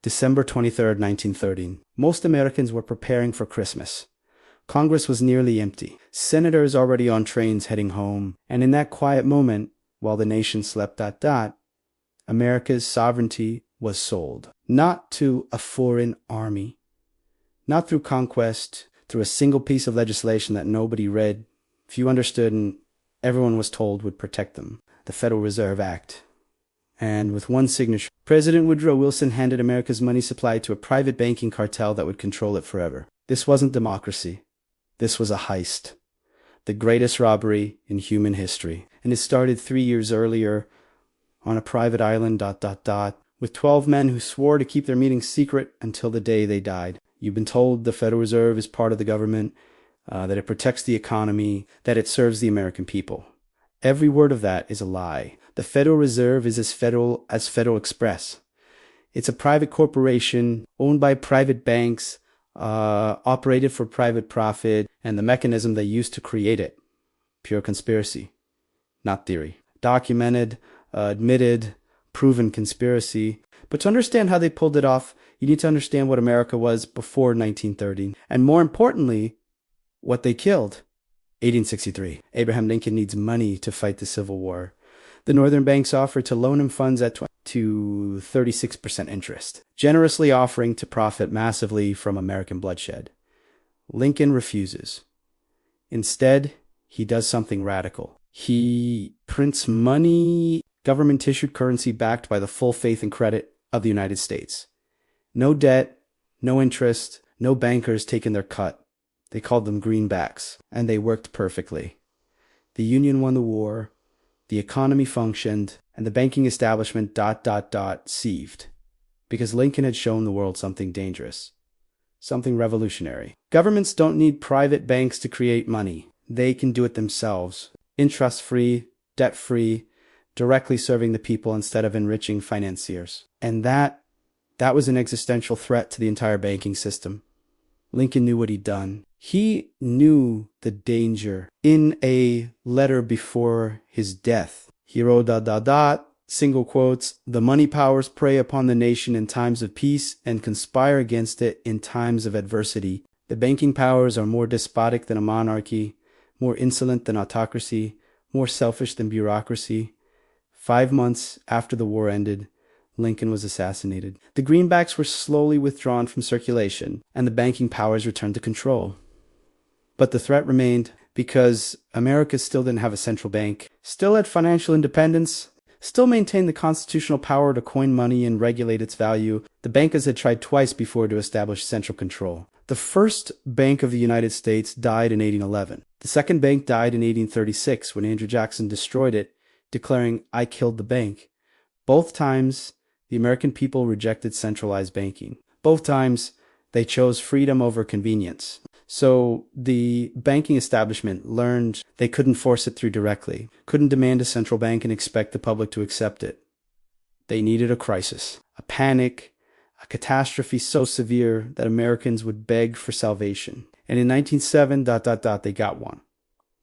December 23rd, 1913. Most Americans were preparing for Christmas. Congress was nearly empty. Senators already on trains heading home. And in that quiet moment, while the nation slept, America's sovereignty was sold. Not to a foreign army. Not through conquest, through a single piece of legislation that nobody read, few understood, and everyone was told would protect them. The Federal Reserve Act. And with one signature, President Woodrow Wilson handed America's money supply to a private banking cartel that would control it forever. This wasn't democracy. This was a heist. The greatest robbery in human history. And it started 3 years earlier on a private island, with 12 men who swore to keep their meetings secret until the day they died. You've been told the Federal Reserve is part of the government, that it protects the economy, that it serves the American people. Every word of that is a lie. The Federal Reserve is as federal as Federal Express. It's a private corporation owned by private banks, operated for private profit, and the mechanism they used to create it. Pure conspiracy, not theory. Documented, admitted, proven conspiracy. But to understand how they pulled it off, you need to understand what America was before 1930. And more importantly, what they killed. 1863. Abraham Lincoln needs money to fight the Civil War. The northern banks offered to loan him funds at to 36% interest, generously offering to profit massively from American bloodshed. Lincoln refuses. Instead, he does something radical. He prints money, government-issued currency backed by the full faith and credit of the United States. No debt, no interest, no bankers taking their cut. They called them greenbacks, and they worked perfectly. The Union won the war, the economy functioned, and the banking establishment ... seethed. Because Lincoln had shown the world something dangerous, something revolutionary. Governments don't need private banks to create money. They can do it themselves, interest-free, debt-free, directly serving the people instead of enriching financiers. And that was an existential threat to the entire banking system. Lincoln knew what he'd done. He knew the danger. In a letter before his death, he wrote, single quotes, "The money powers prey upon the nation in times of peace and conspire against it in times of adversity. The banking powers are more despotic than a monarchy, more insolent than autocracy, more selfish than bureaucracy." 5 months after the war ended, Lincoln was assassinated. The greenbacks were slowly withdrawn from circulation, and the banking powers returned to control. But the threat remained because America still didn't have a central bank, still had financial independence, still maintained the constitutional power to coin money and regulate its value. The bankers had tried twice before to establish central control. The first Bank of the United States died in 1811. The second bank died in 1836 when Andrew Jackson destroyed it, declaring, "I killed the bank." Both times, the American people rejected centralized banking. Both times, they chose freedom over convenience. So the banking establishment learned they couldn't force it through directly, couldn't demand a central bank and expect the public to accept it. They needed a crisis, a panic, a catastrophe so severe that Americans would beg for salvation. And in 1907, they got one.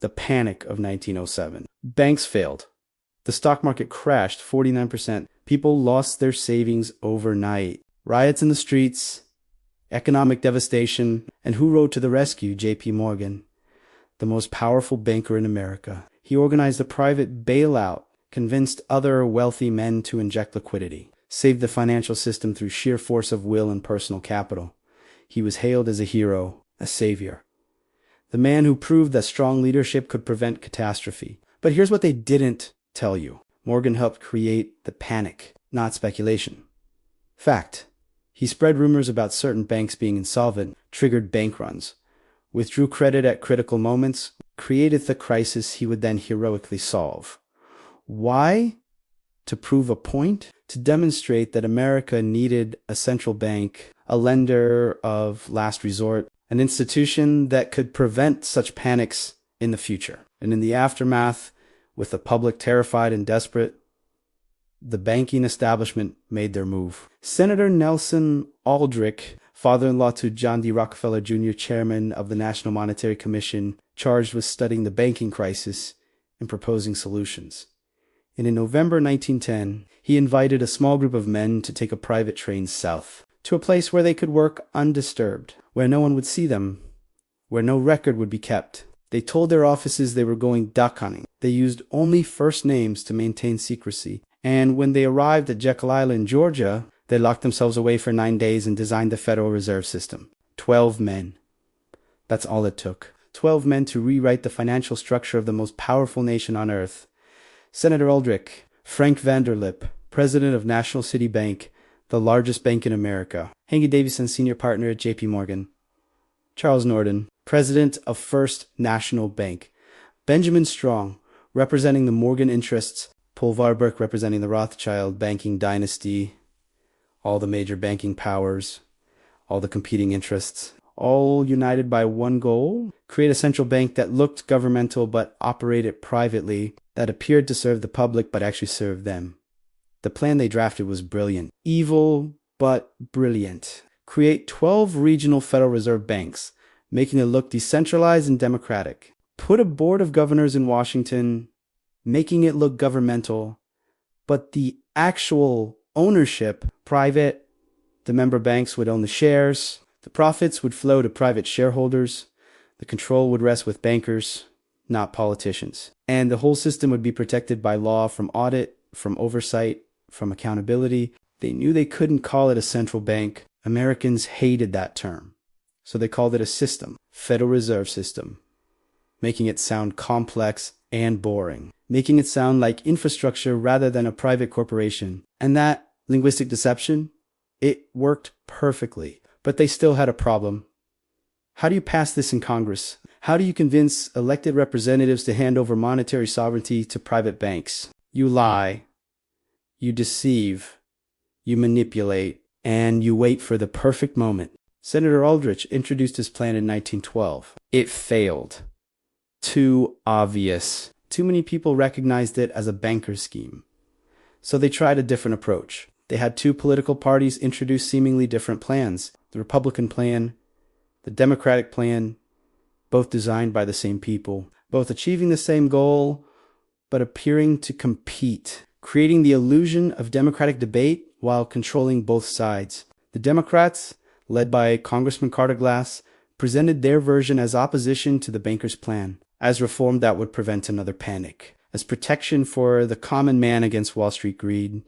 The panic of 1907. Banks failed. The stock market crashed 49%. People lost their savings overnight. Riots in the streets, economic devastation, and who rode to the rescue? J.P. Morgan, the most powerful banker in America. He organized a private bailout, convinced other wealthy men to inject liquidity, saved the financial system through sheer force of will and personal capital. He was hailed as a hero, a savior, the man who proved that strong leadership could prevent catastrophe. But here's what they didn't tell you. Morgan helped create the panic, not speculation. Fact. He spread rumors about certain banks being insolvent, triggered bank runs, withdrew credit at critical moments, created the crisis he would then heroically solve. Why? To prove a point? To demonstrate that America needed a central bank, a lender of last resort, an institution that could prevent such panics in the future. And in the aftermath, with the public terrified and desperate, the banking establishment made their move. Senator Nelson Aldrich, father-in-law to John D. Rockefeller Jr., chairman of the National Monetary Commission, charged with studying the banking crisis and proposing solutions. And in November 1910, he invited a small group of men to take a private train south to a place where they could work undisturbed, where no one would see them, where no record would be kept. They told their offices they were going duck hunting. They used only first names to maintain secrecy. And when they arrived at Jekyll Island, Georgia, they locked themselves away for 9 days and designed the Federal Reserve System. 12 men. That's all it took. 12 men to rewrite the financial structure of the most powerful nation on earth. Senator Aldrich, Frank Vanderlip, president of National City Bank, the largest bank in America. Henry Davison, senior partner at JP Morgan. Charles Norden, president of First National Bank. Benjamin Strong, representing the Morgan interests. Paul Warburg, representing the Rothschild banking dynasty. All the major banking powers, all the competing interests, all united by one goal: create a central bank that looked governmental but operated privately, that appeared to serve the public but actually served them. The plan they drafted was brilliant. Evil, but brilliant. Create 12 regional Federal Reserve banks, making it look decentralized and democratic. Put a board of governors in Washington, making it look governmental, but the actual ownership private. The member banks would own the shares. The profits would flow to private shareholders. The control would rest with bankers, not politicians. And the whole system would be protected by law, from audit, from oversight, from accountability. They knew they couldn't call it a central bank. Americans hated that term. So they called it a system, Federal Reserve System, making it sound complex and boring, making it sound like infrastructure rather than a private corporation. And that linguistic deception, it worked perfectly. But they still had a problem. How do you pass this in Congress? How do you convince elected representatives to hand over monetary sovereignty to private banks? You lie, you deceive, you manipulate, and you wait for the perfect moment. Senator Aldrich introduced his plan in 1912. It failed. Too obvious. Too many people recognized it as a banker scheme. So they tried a different approach. They had two political parties introduce seemingly different plans. The Republican plan, the Democratic plan, both designed by the same people, both achieving the same goal, but appearing to compete, creating the illusion of democratic debate while controlling both sides. The Democrats, led by Congressman Carter Glass, presented their version as opposition to the bankers' plan, as reform that would prevent another panic, as protection for the common man against Wall Street greed,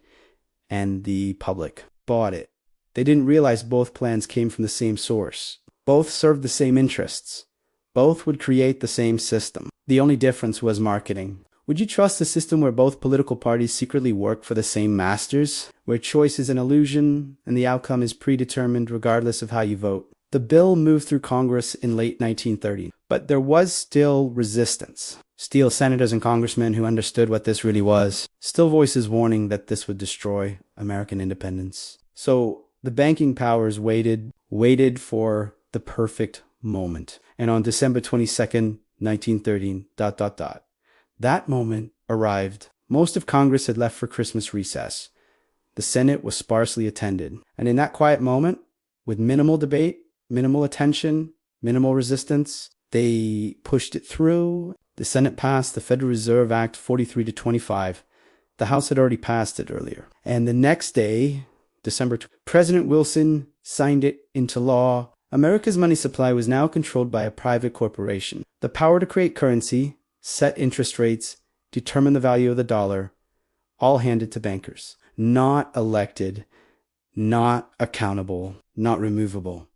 and the public bought it. They didn't realize both plans came from the same source. Both served the same interests. Both would create the same system. The only difference was marketing. Would you trust a system where both political parties secretly work for the same masters, where choice is an illusion and the outcome is predetermined regardless of how you vote? The bill moved through Congress in late 1930, but there was still resistance. Still senators and congressmen who understood what this really was. Still voices warning that this would destroy American independence. So the banking powers waited for the perfect moment. And on December 22nd, 1913, that moment arrived. Most of Congress had left for Christmas recess. The Senate was sparsely attended. And in that quiet moment, with minimal debate, minimal attention, minimal resistance, they pushed it through. The Senate passed the Federal Reserve Act 43-25. The House had already passed it earlier. And the next day, President Wilson signed it into law. America's money supply was now controlled by a private corporation. The power to create currency, set interest rates, determine the value of the dollar, all handed to bankers. Not elected, not accountable, not removable.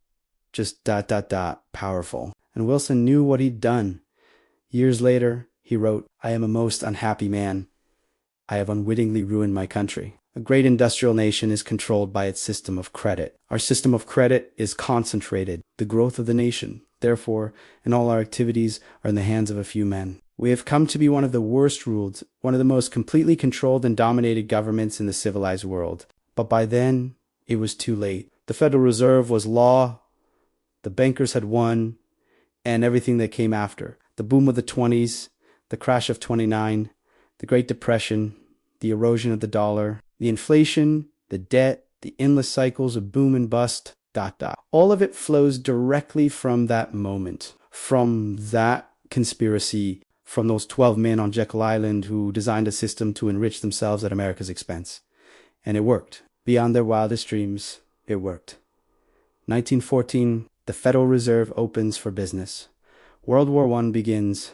Just ... powerful. And Wilson knew what he'd done. Years later, he wrote, "I am a most unhappy man. I have unwittingly ruined my country." A great industrial nation is controlled by its system of credit. Our system of credit is concentrated. The growth of the nation, therefore, and all our activities are in the hands of a few men. We have come to be one of the worst ruled, one of the most completely controlled and dominated governments in the civilized world. But by then, it was too late. The Federal Reserve was law. The bankers had won, and everything that came after. The boom of the 20s, the crash of 29, the Great Depression, the erosion of the dollar, the inflation, the debt, the endless cycles of boom and bust, ... All of it flows directly from that moment, from that conspiracy, from those 12 men on Jekyll Island who designed a system to enrich themselves at America's expense. And it worked. Beyond their wildest dreams, it worked. 1914, the Federal Reserve opens for business. World War I begins.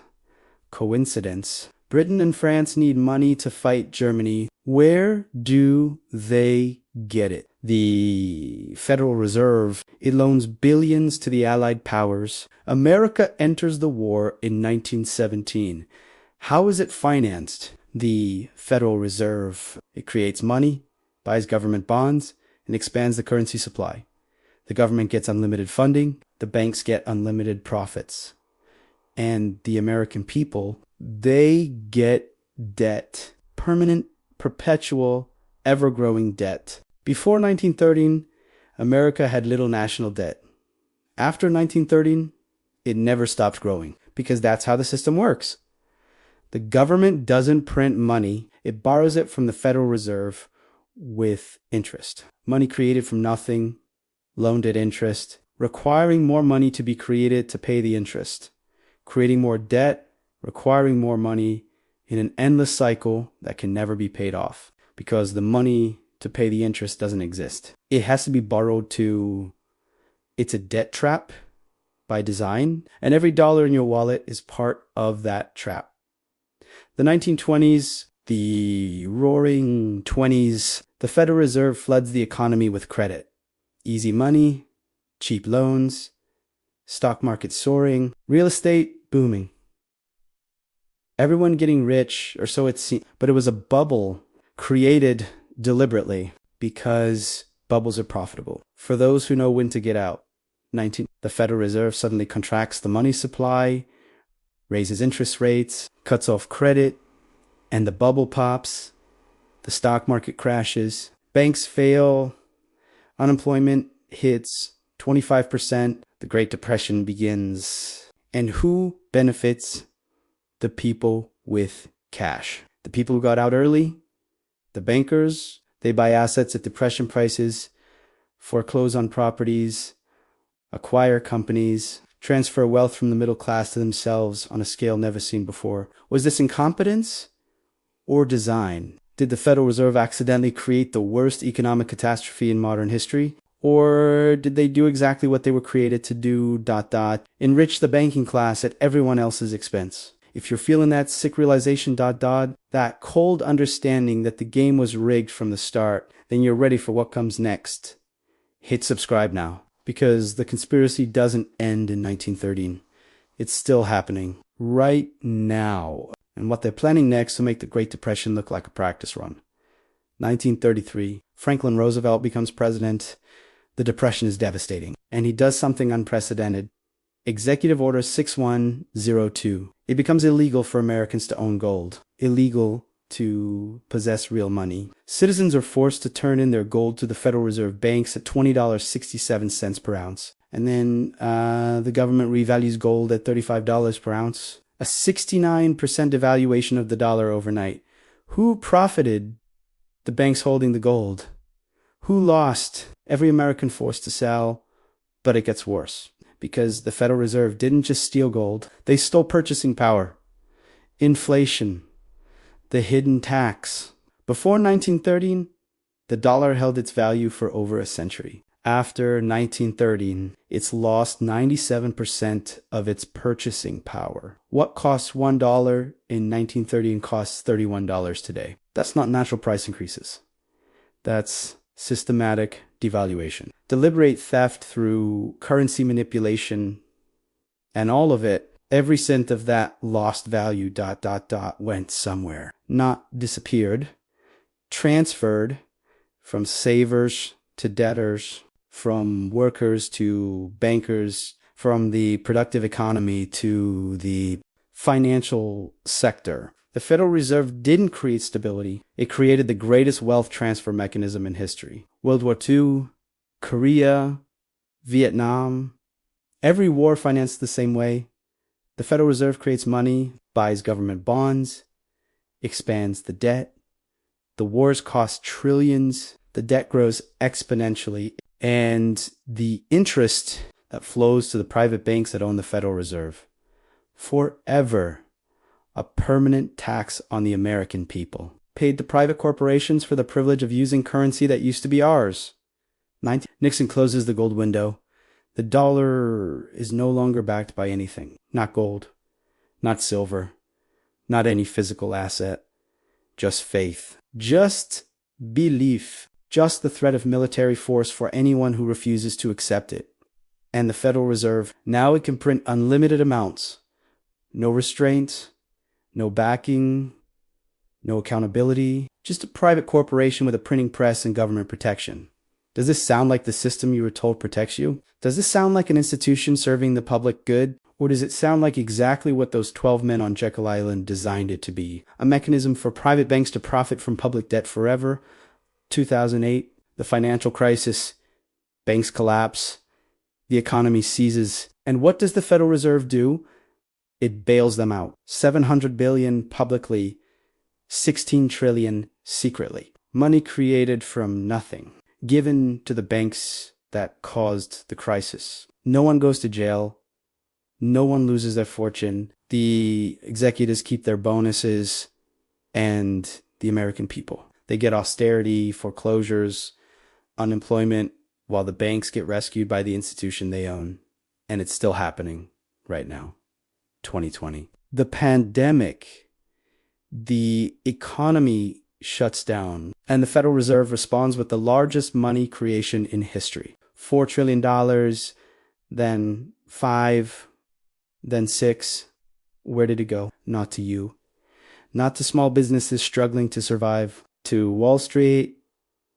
Coincidence? Britain and France need money to fight Germany. Where do they get it? The Federal Reserve, it loans billions to the Allied powers. America enters the war in 1917. How is it financed? The Federal Reserve, it creates money, buys government bonds, and expands the currency supply. The government gets unlimited funding, the banks get unlimited profits. And the American people, they get debt. Permanent, perpetual, ever-growing debt. Before 1913, America had little national debt. After 1913, it never stopped growing, because that's how the system works. The government doesn't print money. It borrows it from the Federal Reserve with interest. Money created from nothing, loaned at interest, requiring more money to be created to pay the interest, creating more debt, requiring more money in an endless cycle that can never be paid off because the money to pay the interest doesn't exist. It has to be borrowed to... It's a debt trap by design, and every dollar in your wallet is part of that trap. The 1920s, the roaring 20s, the Federal Reserve floods the economy with credit. Easy money, cheap loans, stock market soaring, real estate booming. Everyone getting rich, or so it seemed, but it was a bubble created deliberately because bubbles are profitable. For those who know when to get out, the Federal Reserve suddenly contracts the money supply, raises interest rates, cuts off credit, and the bubble pops. The stock market crashes, banks fail, unemployment hits 25%, the Great Depression begins. And who benefits? The people with cash. The people who got out early, the bankers, they buy assets at depression prices, foreclose on properties, acquire companies, transfer wealth from the middle class to themselves on a scale never seen before. Was this incompetence or design? Did the Federal Reserve accidentally create the worst economic catastrophe in modern history? Or did they do exactly what they were created to do, ... enrich the banking class at everyone else's expense? If you're feeling that sick realization, ... that cold understanding that the game was rigged from the start, then you're ready for what comes next. Hit subscribe now, because the conspiracy doesn't end in 1913. It's still happening right now. And what they're planning next will make the Great Depression look like a practice run. 1933, Franklin Roosevelt becomes president. The Depression is devastating, and he does something unprecedented. Executive Order 6102. It becomes illegal for Americans to own gold. Illegal to possess real money. Citizens are forced to turn in their gold to the Federal Reserve banks at $20.67 per ounce. And then the government revalues gold at $35 per ounce. A 69% devaluation of the dollar overnight. Who profited? The banks holding the gold. Who lost? Every American forced to sell. But it gets worse, because the Federal Reserve didn't just steal gold, they stole purchasing power. Inflation. The hidden tax. Before 1913, the dollar held its value for over a century. After 1913, it's lost 97% of its purchasing power. What costs $1 in 1913 costs $31 today. That's not natural price increases. That's systematic devaluation. Deliberate theft through currency manipulation, and all of it, every cent of that lost value ... went somewhere. Not disappeared. Transferred from savers to debtors, from workers to bankers, from the productive economy to the financial sector. The Federal Reserve didn't create stability. It created the greatest wealth transfer mechanism in history. World War II, Korea, Vietnam, every war financed the same way. The Federal Reserve creates money, buys government bonds, expands the debt. The wars cost trillions. The debt grows exponentially. And the interest that flows to the private banks that own the Federal Reserve. Forever. A permanent tax on the American people. Paid to private corporations for the privilege of using currency that used to be ours. Nixon closes the gold window. The dollar is no longer backed by anything. Not gold, not silver, not any physical asset. Just faith. Just belief. Just the threat of military force for anyone who refuses to accept it. And the Federal Reserve, now it can print unlimited amounts. No restraint, no backing, no accountability. Just a private corporation with a printing press and government protection. Does this sound like the system you were told protects you? Does this sound like an institution serving the public good? Or does it sound like exactly what those 12 men on Jekyll Island designed it to be? A mechanism for private banks to profit from public debt forever? 2008, the financial crisis, banks collapse, the economy seizes. And what does the Federal Reserve do? It bails them out. $700 billion publicly, $16 trillion secretly. Money created from nothing, given to the banks that caused the crisis. No one goes to jail. No one loses their fortune. The executives keep their bonuses, and the American people. They get austerity, foreclosures, unemployment, while the banks get rescued by the institution they own. And it's still happening right now, 2020. The pandemic, the economy shuts down, and the Federal Reserve responds with the largest money creation in history. $4 trillion, then 5, then 6. Where did it go? Not to you. Not to small businesses struggling to survive, to Wall Street,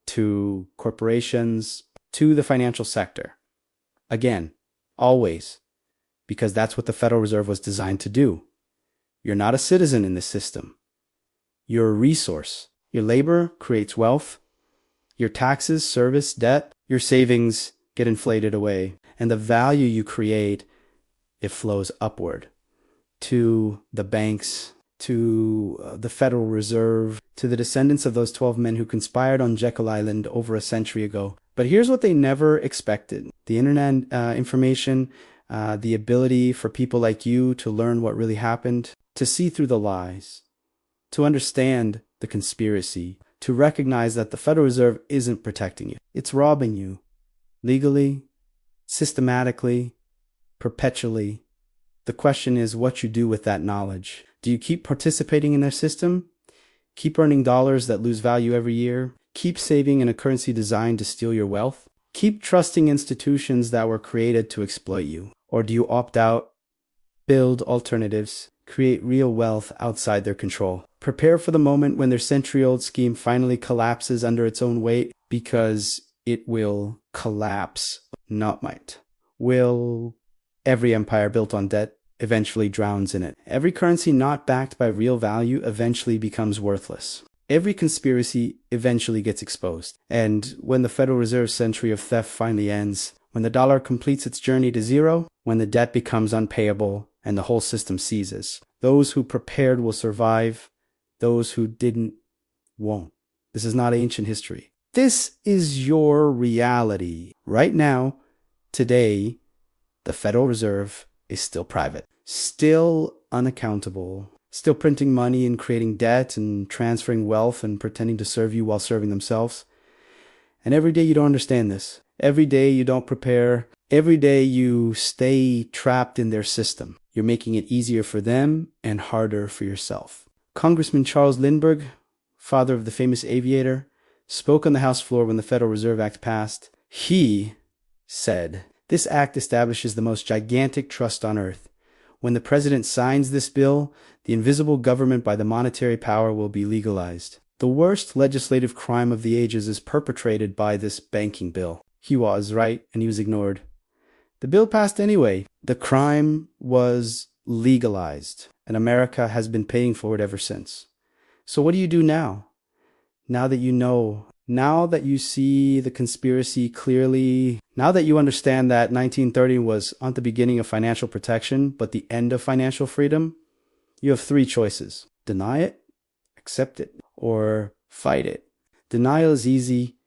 to corporations, to the financial sector. Again, always, because that's what the Federal Reserve was designed to do. You're not a citizen in this system. You're a resource. Your labor creates wealth. Your taxes, service, debt, your savings get inflated away. And the value you create, it flows upward to the banks, to the Federal Reserve, to the descendants of those 12 men who conspired on Jekyll Island over a century ago. But here's what they never expected. The internet information, the ability for people like you to learn what really happened, to see through the lies, to understand the conspiracy, to recognize that the Federal Reserve isn't protecting you. It's robbing you. Legally, systematically, perpetually. The question is what you do with that knowledge. Do you keep participating in their system? Keep earning dollars that lose value every year? Keep saving in a currency designed to steal your wealth? Keep trusting institutions that were created to exploit you? Or do you opt out, build alternatives, create real wealth outside their control? Prepare for the moment when their century-old scheme finally collapses under its own weight, because it will collapse, not might. Will every empire built on debt eventually drowns in it? Every currency not backed by real value eventually becomes worthless. Every conspiracy eventually gets exposed. And when the Federal Reserve's century of theft finally ends, when the dollar completes its journey to zero, when the debt becomes unpayable and the whole system seizes, those who prepared will survive. Those who didn't won't. This is not ancient history. This is your reality. Right now, today, the Federal Reserve is still private, still unaccountable, still printing money and creating debt and transferring wealth and pretending to serve you while serving themselves. And every day you don't understand this. Every day you don't prepare. Every day you stay trapped in their system. You're making it easier for them and harder for yourself. Congressman Charles Lindbergh, father of the famous aviator, spoke on the House floor when the Federal Reserve Act passed. He said, "This act establishes the most gigantic trust on earth. When the president signs this bill, the invisible government by the monetary power will be legalized. The worst legislative crime of the ages is perpetrated by this banking bill." He was right, and he was ignored. The bill passed anyway. The crime was legalized, and America has been paying for it ever since. So what do you do now? Now that you know, now that you see the conspiracy clearly, now that you understand that 1930 was not the beginning of financial protection, but the end of financial freedom, you have 3 choices. Deny it, accept it, or fight it. Denial is easy,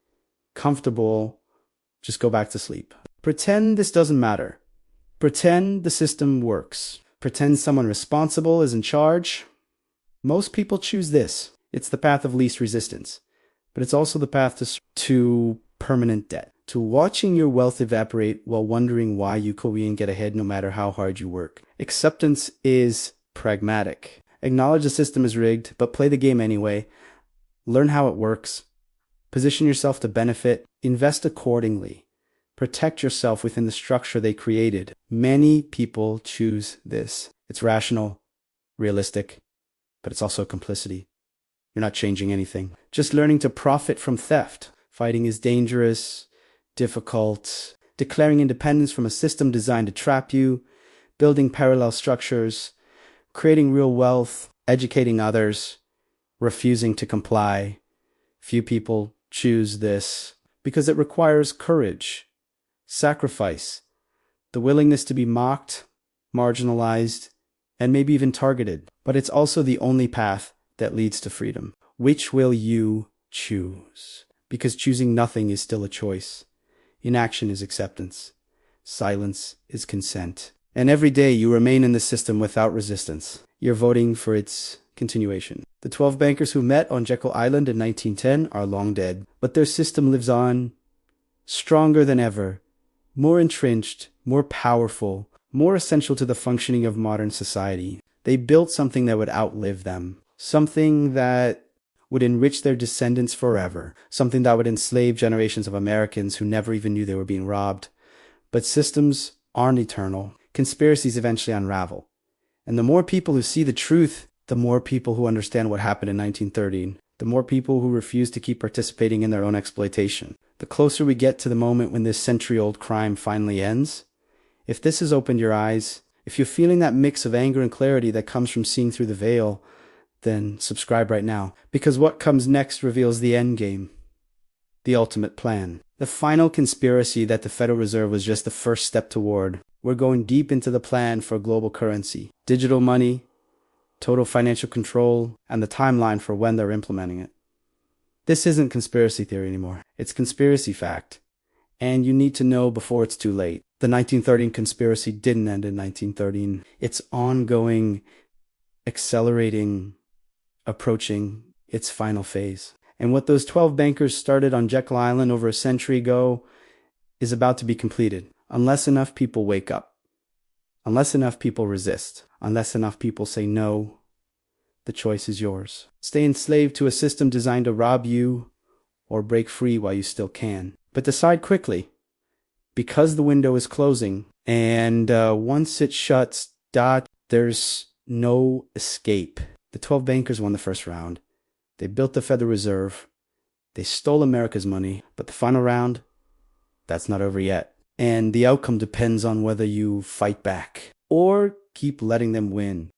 comfortable, just go back to sleep. Pretend this doesn't matter. Pretend the system works. Pretend someone responsible is in charge. Most people choose this. It's the path of least resistance, but it's also the path to permanent debt. to watching your wealth evaporate while wondering why you Korean get ahead no matter how hard you work. Acceptance is pragmatic. Acknowledge the system is rigged, but play the game anyway. Learn how it works. Position yourself to benefit. Invest accordingly. Protect yourself within the structure they created. Many people choose this. It's rational, realistic, but it's also complicity. You're not changing anything. Just learning to profit from theft. Fighting is dangerous, difficult. Declaring independence from a system designed to trap you. Building parallel structures. Creating real wealth. Educating others. Refusing to comply. Few people choose this because it requires courage, sacrifice, the willingness to be mocked, marginalized, and maybe even targeted. But it's also the only path that leads to freedom. Which will you choose? Because choosing nothing is still a choice. Inaction is acceptance. Silence is consent. And every day you remain in the system without resistance. You're voting for its continuation. The 12 bankers who met on Jekyll Island in 1910 are long dead, but their system lives on, stronger than ever, more entrenched, more powerful, more essential to the functioning of modern society. They built something that would outlive them, something that would enrich their descendants forever, something that would enslave generations of Americans who never even knew they were being robbed. But systems aren't eternal. Conspiracies eventually unravel. And the more people who see the truth, the more people who understand what happened in 1913, the more people who refuse to keep participating in their own exploitation. The closer we get to the moment when this century-old crime finally ends, if this has opened your eyes, if you're feeling that mix of anger and clarity that comes from seeing through the veil, then subscribe right now, because what comes next reveals the end game, the ultimate plan. The final conspiracy that the Federal Reserve was just the first step toward. We're going deep into the plan for global currency, digital money, total financial control, and the timeline for when they're implementing it. This isn't conspiracy theory anymore. It's conspiracy fact. And you need to know before it's too late. The 1913 conspiracy didn't end in 1913. It's ongoing, accelerating, approaching its final phase. And what those 12 bankers started on Jekyll Island over a century ago is about to be completed. Unless enough people wake up. Unless enough people resist. Unless enough people say no, the choice is yours. Stay enslaved to a system designed to rob you, or break free while you still can. But decide quickly, because the window is closing, and once it shuts, there's no escape. The 12 bankers won the first round. They built the Federal Reserve. They stole America's money. But the final round, that's not over yet. And the outcome depends on whether you fight back or keep letting them win.